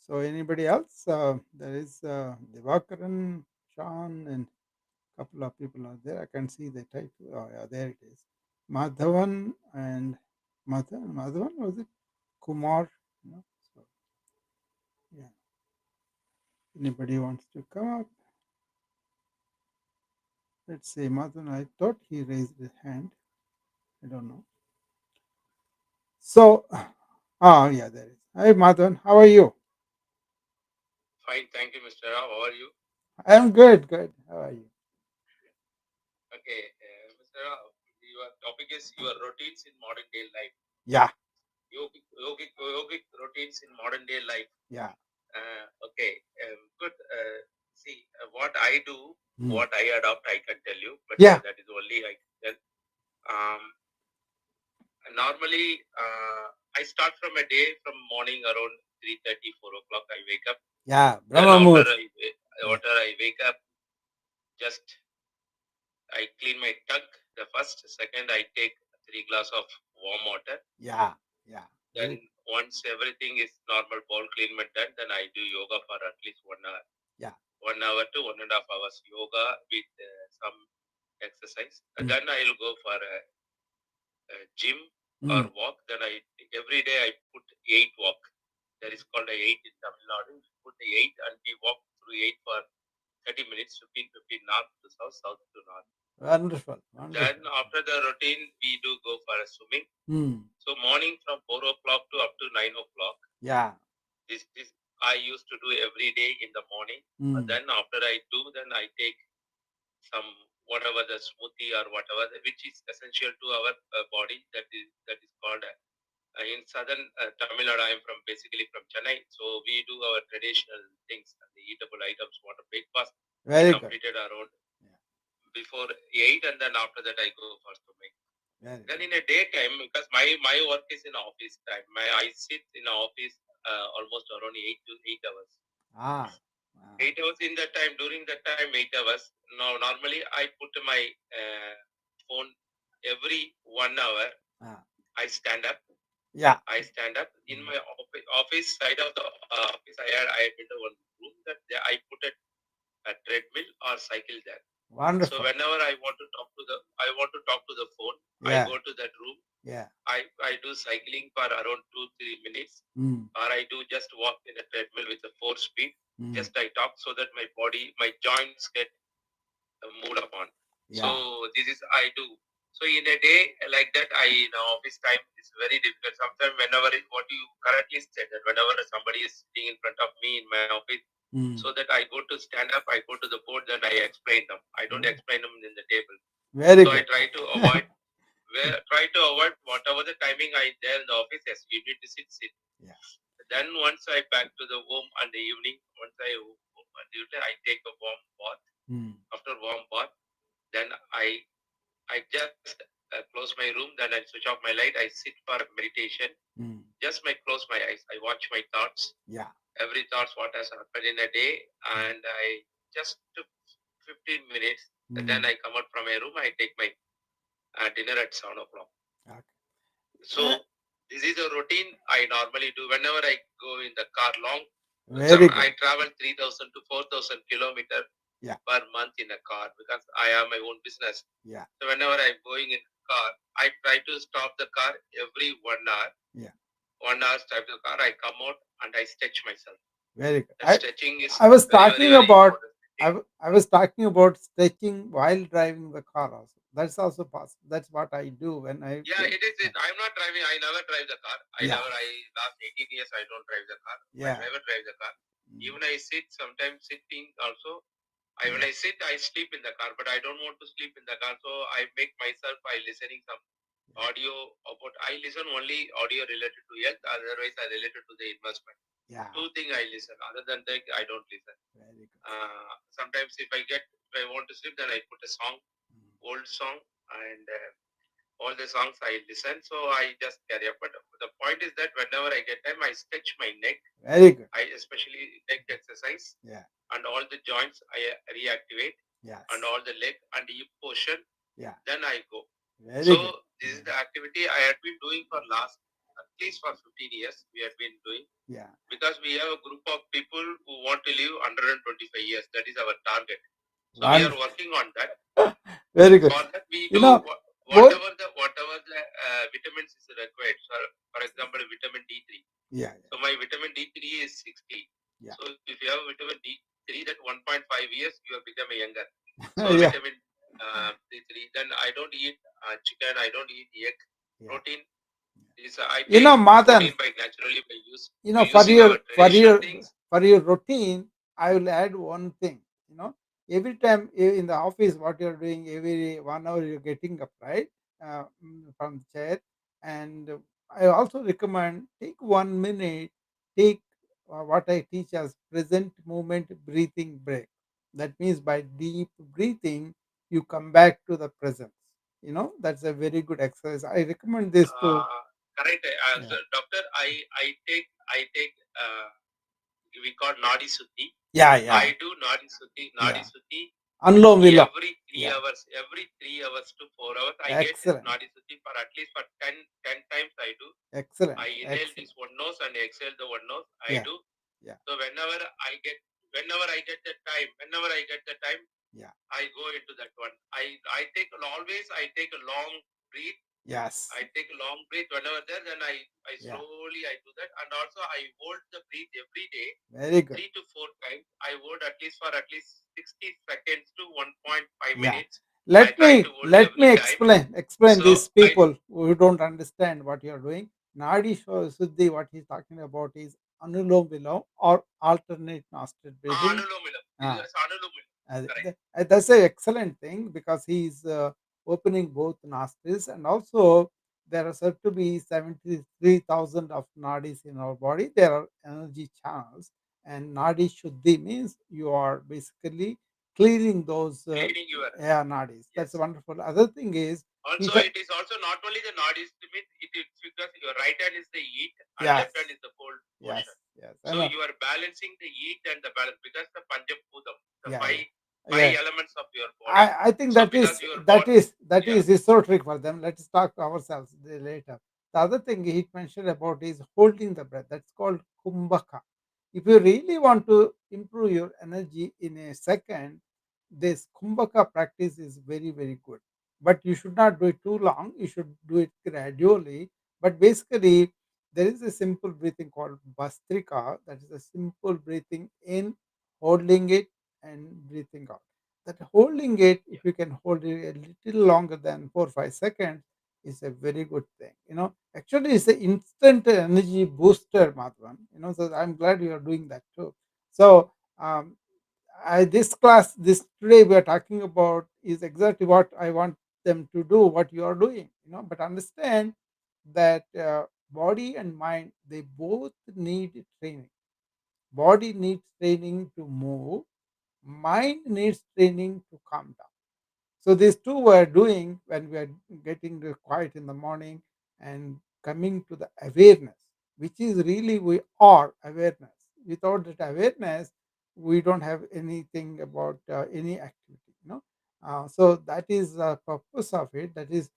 So anybody else? There is Divakaran, Sean, and couple of people are there. I can see the title. Oh yeah, there it is. Madhavan and Madhavan, was it Kumar? So yeah. Anybody wants to come up? Let's see, Madhavan. I thought he raised his hand. I don't know. So, oh yeah, there is. Hi Madhavan, how are you? Fine, thank you, Mr. Rao. How are you? I'm good. Good. How are you? Okay, Mr. Rao, your topic is your routines in modern day life. Yeah. Yogic routines in modern day life. Yeah. Okay, good. See, what I do, Hmm. what I adopt, I can tell you, but Yeah. that is only I can tell. Um, Normally, I start from a day from morning around 3:30, 4 o'clock. I wake up. Yeah. Then Brahmamur. Yeah. after I wake up, just I clean my tongue. The first, second, I take 3 glass of warm water. Yeah. Yeah. Then once everything is normal, bowel cleanment done, then I do yoga for at least 1 hour. Yeah. 1 hour to 1.5 hours yoga with some exercise. Mm. Then I'll go for a gym or Mm. walk. Then every day I put 8 walk. That is called a 8 in Tamil Nadu. We put the 8 and we walk through 8 for 30 minutes, 15, 15, north to south, south to north. Wonderful, Then wonderful. after the routine, we do go for a swimming. Mm. So morning from 4 o'clock to up to 9 o'clock. Yeah. This I used to do every day in the morning. Mm. Then after I do, then I take some whatever the smoothie or whatever which is essential to our body. That is called in southern Tamil Nadu. I am from basically from Chennai, so we do our traditional things and the eatable items. What a breakfast I Very good. completed around Yeah. before 8, and then after that I go for swimming. Very Then good. in a daytime, because my work is in office time, I sit in office almost around 8 to 8 hours. Ah. Ah. 8 hours in that time. During that time, 8 hours. Now normally I put my phone every 1 hour. Ah. I stand up. Yeah. I stand up in Mm. my office side of the office. I had built a one room that I put a treadmill or cycle there. So Wonderful. whenever I want to talk to the phone, I Yeah. go to that room. Yeah. I do cycling for around 2-3 minutes, Mm. or I do just walk in a treadmill with a 4 speed. Mm. Just I talk so that my body, my joints get moved upon. So Yeah. this is I do. So in a day like that, office time is very difficult. Sometimes whenever what you correctly said that whenever somebody is sitting in front of me in my office, Mm. so that I go to stand up, I go to the board, then I explain them. I don't Mm. explain them in the table. Very So I good. try to avoid whatever the timing I there in the office. Yes, you need to sit. Yeah. Then once I back to the home in the evening, once I home on duty, I take a warm bath. Mm. After warm bath, then I just close my room. Then I switch off my light. I sit for meditation. Mm. Just close my eyes. I watch my thoughts. Yeah. Every thoughts what has happened in a day, Mm. and I just took 15 minutes. Then Mm. I come out from my room. I take my dinner at 7 o'clock. Okay. So this is a routine I normally do whenever I go in the car long. Very I good. travel 3,000 to 4,000 kilometers Yeah. per month in a car because I have my own business. Yeah. So whenever I'm going in the car, I try to stop the car every 1 hour. Yeah. 1 hour stop the car, I come out and I stretch myself. Very good. That stretching is I was very, very, talking very about important. I was talking about stretching while driving the car also. That's also possible. That's what I do when I Yeah, it is. I'm not driving. I never drive the car. yeah. I last 18 years I don't drive the car. My Yeah. driver drive the car. Mm. Even I sit sometimes sitting also. When Yeah. I sit, I sleep in the car, but I don't want to sleep in the car. So I make myself by listening some audio about. I listen only audio related to health. Otherwise, I related to the investment. Yeah. Two things I listen. Other than that, I don't listen. Very good. Sometimes if I want to sleep, then I put a song, Mm. old song, and all the songs I listen. So I just carry up. But the point is that whenever I get time, I stretch my neck. Very good. I especially neck exercise. Yeah. And all the joints I reactivate. Yes. And all the leg and hip portion. Yeah. Then I go. Very So good. this is the activity I had been doing for last at least for 15 years. We had been doing Yeah. because we have a group of people who want to live 125 years. That is our target. So we are Wonderful. working on that. Very good. For that we You do know, what? whatever the vitamins is required. So for example, vitamin D3. Yeah. So my vitamin D3 is 60. Yeah. So if you have vitamin D3, that 1.5 years you have become younger. So Yeah. vitamin D3. Then I don't eat chicken. I don't eat egg. Yeah. Protein is I You take know, Madan, protein by naturally by use you know, using our traditional things. for your routine, I will add one thing. You know, every time in the office, what you're doing, every 1 hour you're getting up, right, from the chair, and I also recommend take 1 minute, take what I teach as present moment breathing break. That means by deep breathing, you come back to the presence. You know, that's a very good exercise. I recommend this to Correct. As yeah. a doctor, I take we call Nadi Sutti. Yeah, yeah, I do Nadi yeah. Sutti Anlom Vilom. every three Yeah. hours, every 3 hours to 4 hours. I get Excellent. Nadi Sutti for at least for 10 times I do. Excellent. I inhale Excellent. this one nose and exhale the one nose. I Yeah. do. Yeah. So whenever I get the time, Yeah. I go into that one. I take a long breath. Yes. I take a long breath whenever there. Then I Yeah. slowly I do that, and also I hold the breath every day, Very good. 3 to 4 times. I hold at least for at least 60 seconds to 1.5 Yeah. minutes. I Let try me to hold let every me time. explain So these I people who don't understand what you're doing. Nadi Suddhi, what he's talking about is Anulom Vilom or alternate nostril breathing. Anulomilam. This Ah, is Anulomilam. Correct. that's an excellent thing because he's opening both nostrils, and also there are said to be 73,000 of nadis in our body. There are energy channels, and nadi shuddhi means you are basically clearing those Cleaning your, yeah, nadis. That's yes. wonderful. Other thing is he Also, said, it is also not only the nodis limit, it is because your right hand is the heat and yes, left hand is the cold yes, portion. yes, I So know, you are balancing the heat and the balance because the Panchapudam, the yeah, five yeah, five yeah. elements of your body. I think So because your body, that yeah, is esoteric for them. Let's talk ourselves later. The other thing he mentioned about is holding the breath. That's called kumbhaka. If you really want to improve your energy in a second, this kumbhaka practice is very very good. But you should not do it too long. You should do it gradually. But basically, there is a simple breathing called bastrika. That is a simple breathing in, holding it, and breathing out. That holding it, if yeah, you can hold it a little longer than 4 or 5 seconds, is a very good thing. Actually, it's an instant energy booster, Madhavan. So I'm glad you are doing that too. So um, this class, this today we are talking about is exactly what I want them to do, what you are doing. But understand that body and mind, they both need training. Body needs training to move, mind needs training to calm down. So these two were doing when we are getting the quiet in the morning and coming to the awareness, which is really we are awareness. Without that awareness, we don't have anything about any activity. So that is the purpose of it. That is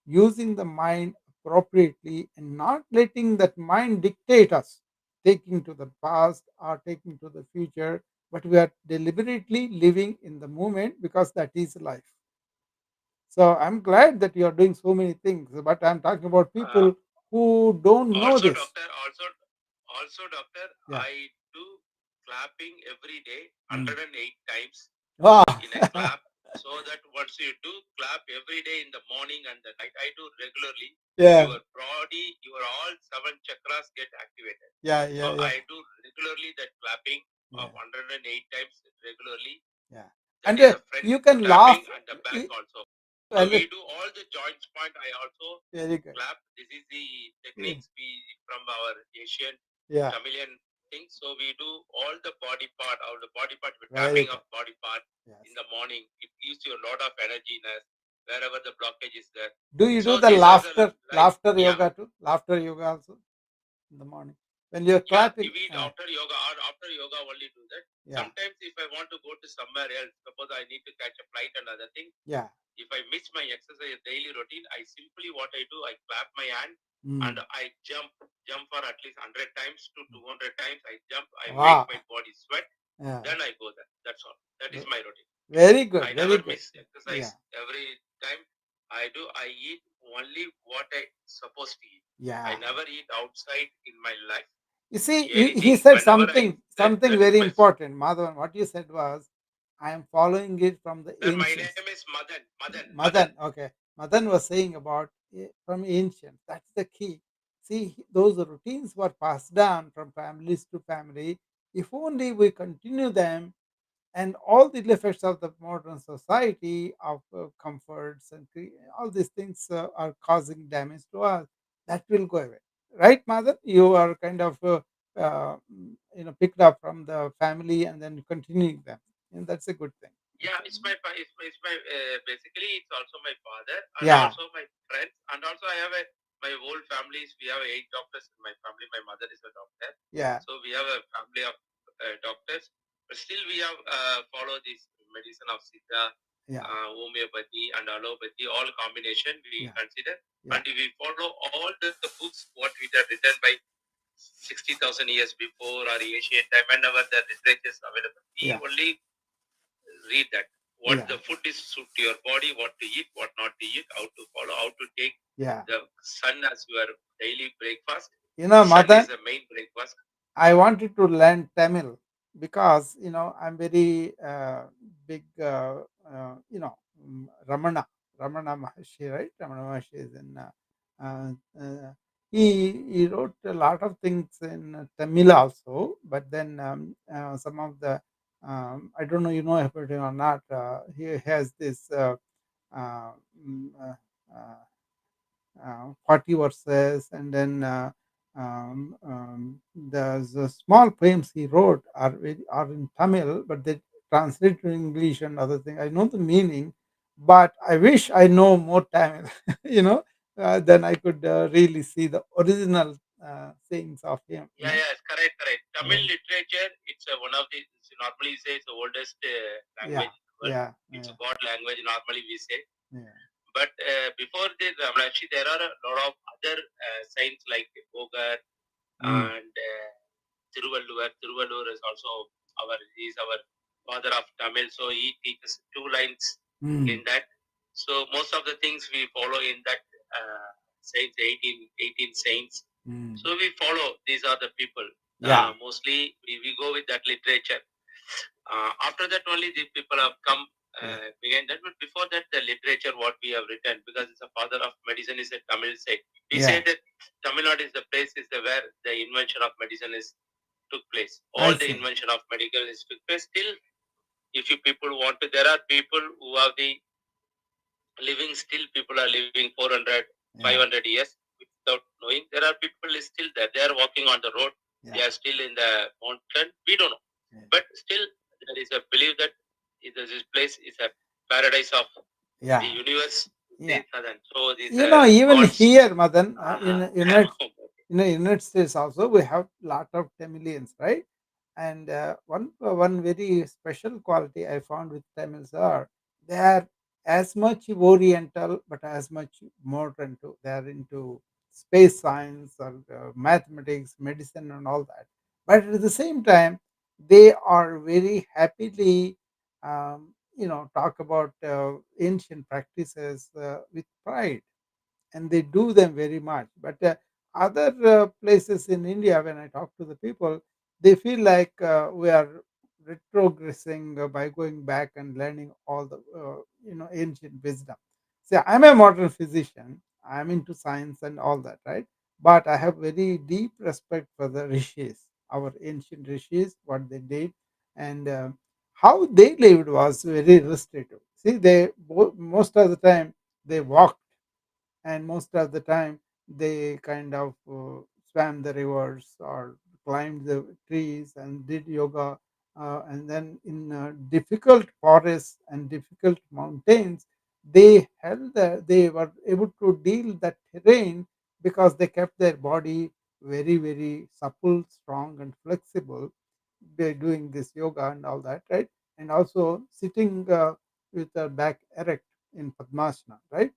using the mind appropriately and not letting that mind dictate us, taking to the past or taking to the future, but we are deliberately living in the moment because that is life. So I'm glad that you are doing so many things, but I'm talking about uh, people who don't know also, this. doctor, also, doctor, Yeah. I do clapping every day, Mm. 108 times Wow. in a clap. So that once you do clap every day in the morning and the night, I do regularly. Yeah. Your body, your all seven chakras get activated. Yeah. So Yeah. Yeah. I do regularly that clapping of Yeah. 108 times regularly. Yeah. That And is the front you can clapping laugh. and the back also. So And we do all the joints point. I also very good. clap. This is the Yeah. techniques we from our Asian Yeah. Tamilian thing. So we do all the body part, all the body part, with Very tapping good. of body part in Yes. the morning. It gives you a lot of energiness wherever the blockage is there. Do you do So the these are the like, laughter yeah, yoga too? Laughter yoga also in the morning when you're yeah. clapping. If we after yoga or after yoga only do that. Yeah. Sometimes if I want to go to somewhere else, suppose I need to catch a flight and other thing. Yeah. If I miss my exercise daily routine, I simply what I do, I clap my hand and Mm. I jump for at least 100 times to 200 times. I jump, I make Wow. my body sweat, Yeah. then I go there. That's all. That is Ve- my routine. Very good. I Very never good. miss Yeah. exercise. Every time I eat only what I supposed to eat. I Yeah. never eat outside in my life. You see, he Anything, said whenever I, something that is very my, important, Madhavan. What you said was, I am following it from the then my ancients. name is Madan. Madan, okay. Madan was saying about from ancient. That's the key. See, those routines were passed down from families to family. If only we continue them, and all the ill effects of the modern society of comforts and all these things are causing damage to us, that will go away, right, mother? You are kind of picked up from the family and then continuing them, and that's a good thing. Yeah, it's my basically it's also my father and Yeah. also my friends and also I have my whole families. We have 8 doctors in my family. My mother is a doctor, Yeah. so we have a family of doctors. But still, we have follow this medicine of Siddha, Yeah. homeopathy and allopathy, all combination we Yeah. consider, and Yeah. we follow all the books what we have written by 60,000 years before or ancient time. Whenever the literature is available, we Yeah. only read that. what Yeah. the food is suit to your body, what to eat, what not to eat, how to follow, how to take Yeah. the sun as your daily breakfast. Sun Madan, is the main breakfast. I wanted to learn Tamil because I'm very big. Ramana Maharshi, right? Ramana Maharshi is in. Uh, uh, he wrote a lot of things in Tamil also, but then some of the I don't know about him or not. He has this. Uh, mm, uh, uh, 40 verses, and then the small poems he wrote are in Tamil, but they translate to English and other things. I know the meaning, but I wish I know more Tamil, then I could really see the original sayings of him. Yeah, yeah, correct, correct. Yeah, Tamil literature, it's one of the, normally say it's the oldest yeah, language in the world. yeah, It's yeah, a God language, normally we say. yeah. But before the Ramanashi, there are a lot of other saints like Bogar Mm, and Thiruvalluvar. Thiruvalluvar is also he's our father of Tamil, so he teaches two lines mm, in that. So most of the things we follow in that saints, 18 saints. mm. So we follow, these are the people. Yeah, Mostly we go with that literature. After that only the people have come yeah, behind that. But before that, the literature what we have written, because it's a father of medicine is a Tamil say. We say yeah. that Tamil Nadu is the place is the where the invention of medicine is took place. I All the see. invention of medical is took place. Still, if you people want to, there are people who have the living. Still, people are living 400, Yeah, 500 years without knowing. There are people is still there. They are walking on the road. They yeah, are still in the mountain. We don't know, yeah, but still there is a belief that this place is a paradise of the yeah, universe. yeah. The southern. So these Even gods. here, Madan, Uh, in the United States also, we have lot of Tamilians, right? And one very special quality I found with Tamils are they are as much Oriental, but as much modern too. They are into space science or mathematics, medicine, and all that. But at the same time, they are very happily, talk about ancient practices with pride, and they do them very much. But other places in India, when I talk to the people, they feel like we are retrogressing by going back and learning all the ancient wisdom. See, I'm a modern physician. I'm into science and all that, right? But I have very deep respect for the rishis, our ancient rishis, what they did, and how they lived was very restrictive. See, most of the time they walked, and most of the time they kind of swam the rivers or climbed the trees and did yoga, and then in difficult forests and difficult mountains they were able to deal that terrain because they kept their body very, very supple, strong, and flexible by doing this yoga and all that, right? And also sitting with their back erect in padmasana, right?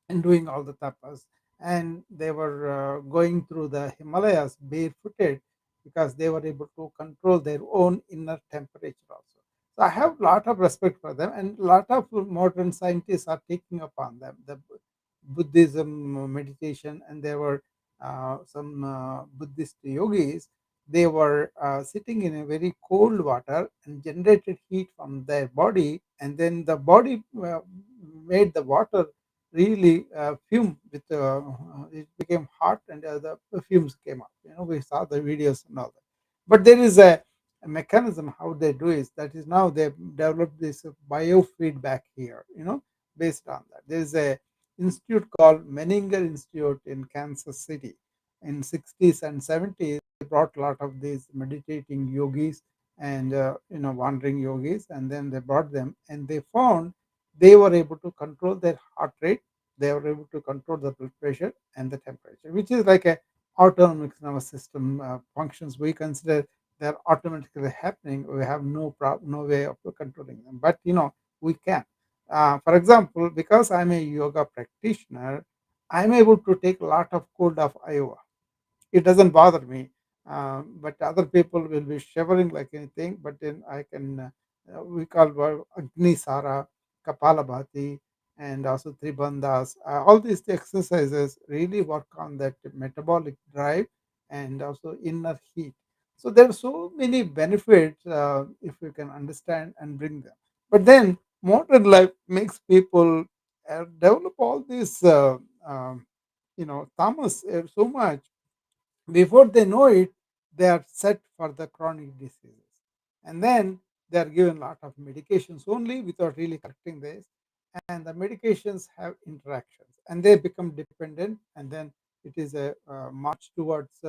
And doing all the tapas. And they were going through the Himalayas barefooted because they were able to control their own inner temperature also. So I have a lot of respect for them, and a lot of modern scientists are taking upon them. The Buddhism meditation, and there were some Buddhist yogis. They were sitting in a very cold water and generated heat from their body, and then the body made the water really fume with it became hot, and the fumes came up. We saw the videos and all that. But there is a mechanism how they do is that is now they've developed this biofeedback here, based on that. There is a institute called Menninger Institute in Kansas City. In 60s and 70s, they brought a lot of these meditating yogis and wandering yogis, and then they brought them, and they found they were able to control their heart rate, they were able to control the blood pressure and the temperature, which is like a autonomic nervous system functions. We consider they're automatically happening. We have no way of controlling them, but we can. For example, because I'm a yoga practitioner, I'm able to take a lot of cold of Iowa. It doesn't bother me. But other people will be shivering like anything. But then I can we call Agni Sara, Kapalabhati, and also Tribandhas. All these exercises really work on that metabolic drive and also inner heat. So there are so many benefits if you can understand and bring them. But then modern life makes people develop all this, tamas so much before they know it, they are set for the chronic diseases. And then they are given a lot of medications only without really correcting this. And the medications have interactions and they become dependent. And then it is a march towards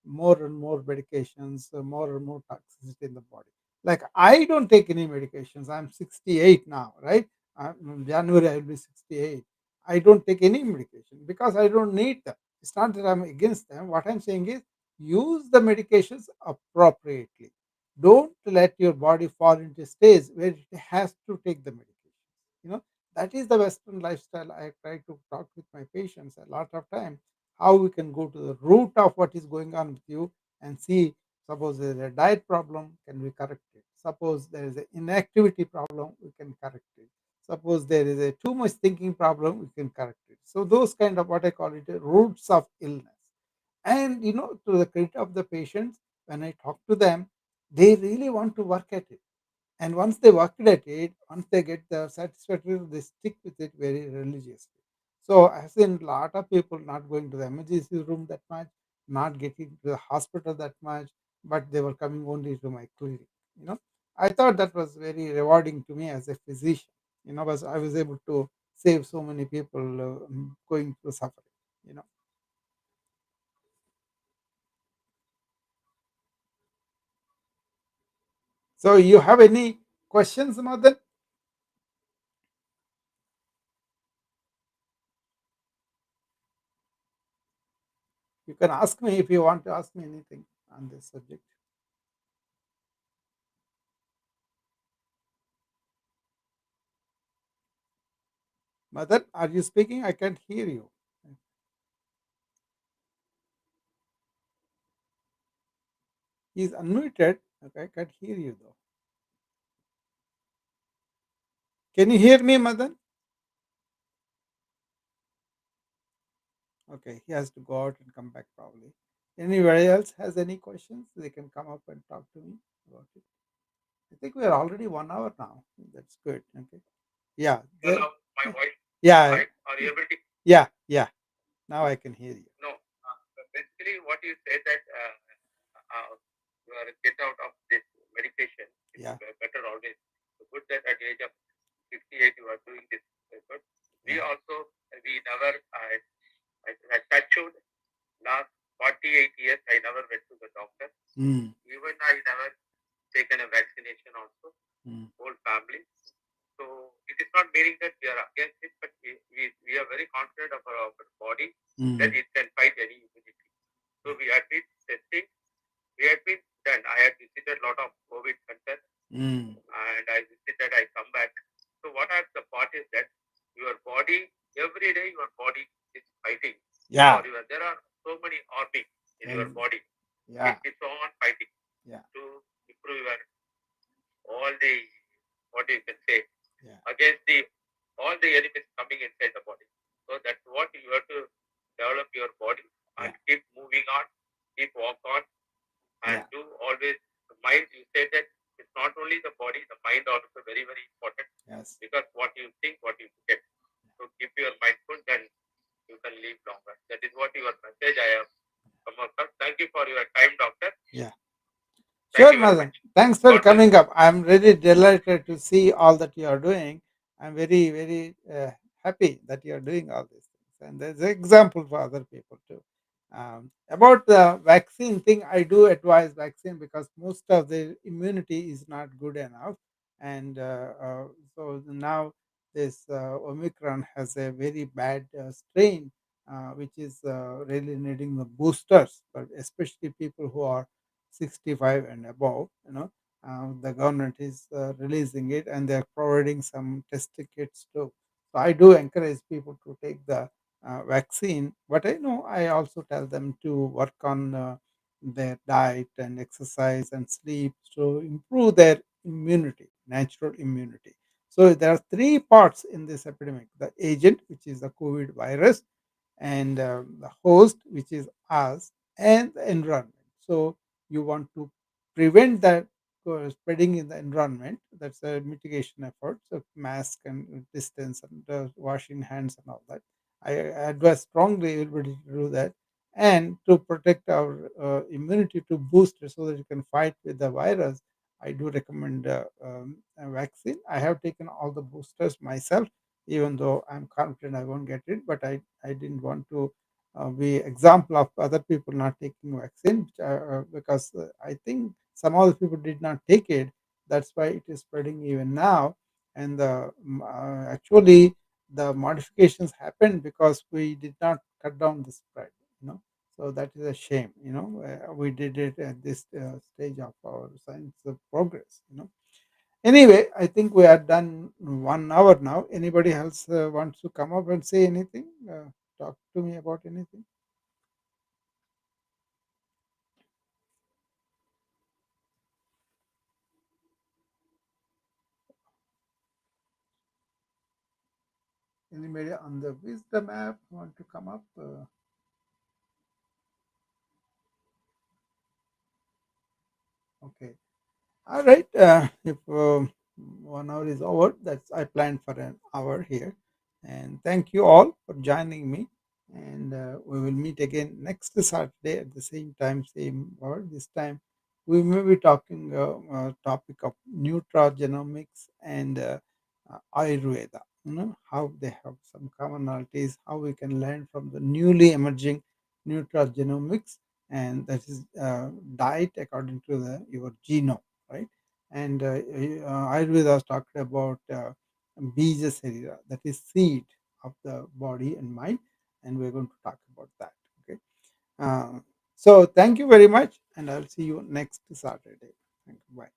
more and more medications, more and more toxicity in the body. Like I don't take any medications. I'm 68 now, right? In January, I will be 68. I don't take any medication because I don't need them. It's not that I'm against them. What I'm saying is use the medications appropriately. Don't let your body fall into a stage where it has to take the medication. You know, that is the Western lifestyle. I try to talk with my patients a lot of time how we can go to the root of what is going on with you and see. Suppose there is a diet problem, can we correct it? Suppose there is an inactivity problem, we can correct it. Suppose there is a too much thinking problem, we can correct it. So those kind of what I call it roots of illness. And to the credit of the patients, when I talk to them, they really want to work at it. And once they work at it, once they get the satisfactory, they stick with it very religiously. So I've seen a lot of people not going to the emergency room that much, not getting to the hospital that much, but they were coming only to my clinic. You know, I thought that was very rewarding to me as a physician. Because I was able to save so many people going through suffering. You know. So you have any questions, Madan? You can ask me if you want to ask me anything on this subject. Madan, are you speaking? I can't hear you. He's unmuted. Okay, I can't hear you though. Can you hear me, Madan? Okay, he has to go out and come back probably. Anybody else has any questions? They can come up and talk to me about it. I think we are already 1 hour now. That's good. Okay. Yeah. Hello, my voice. Yeah. Right? Are you able to? Yeah. Yeah. Now I can hear you. No. Basically, what you said that you are get out of this medication. It's Yeah. better always. So good that at the age of 68 you are doing this effort. We Yeah. also we never I touched last 48 years I never went to the doctor. Even I never taken a vaccination also. Whole family. So it is not meaning that we are against it, but we are very confident of our body that it can fight any immunity. So we had been testing. We had been done. I had visited a lot of COVID centers and I visited, I come back. So what I have the part is that your body, every day your body is fighting. Yeah. There are so many armies in your body. Yeah. It is on fighting to improve your all the what you can say against the all the enemies coming inside the body. So that's what you have to develop your body and keep moving on, keep walk on, and do always the mind. You said that it's not only the body, the mind also very very important. Yes. Because what you think, what you forget. So keep your mindful, then you can live longer. That is what your message I have come across. Thank you for your time, doctor. Yeah. Thank Sure, you very Madan. much. Thanks for God bless. coming up. I'm really delighted to see all that you are doing. I'm very, very happy that you are doing all these things. And there's an example for other people too. About the vaccine thing, I do advise vaccine because most of the immunity is not good enough. And so now this Omicron has a very bad strain, which is really needing the boosters, but especially people who are 65 and above. The government is releasing it and they're providing some test kits too. So I do encourage people to take the vaccine, but I also tell them to work on their diet and exercise and sleep to improve their immunity. natural immunity. So there are three parts in this epidemic: the agent, which is the COVID virus, and the host, which is us, and the environment. So you want to prevent that spreading in the environment. That's a mitigation effort. So mask and distance and washing hands and all that. I advise strongly everybody to do that, and to protect our immunity, to boost it so that you can fight with the virus. I do recommend a vaccine. I have taken all the boosters myself, even though I'm confident I won't get it. But I didn't want to be example of other people not taking vaccine, because I think some other people did not take it. That's why it is spreading even now. And actually, the modifications happened because we did not cut down the spread. You know, so that is a shame. We did it at this stage of our science progress. Anyway, I think we are done 1 hour now. Anybody else wants to come up and say anything? Talk to me about anything. Anybody on the wisdom app want to come up? Okay. All right. If 1 hour is over, that's I planned for an hour here. And thank you all for joining me. And we will meet again next Saturday at the same time, same hour. This time, we may be talking topic of nutrigenomics and Ayurveda. How they have some commonalities, how we can learn from the newly emerging nutrigenomics, and that is diet according to your genome, right? And Ayurveda talked about bija sarira, that is seed of the body and mind, and we're going to talk about that. Okay. Uh, so thank you very much, and I'll see you next Saturday. Thank you. Bye.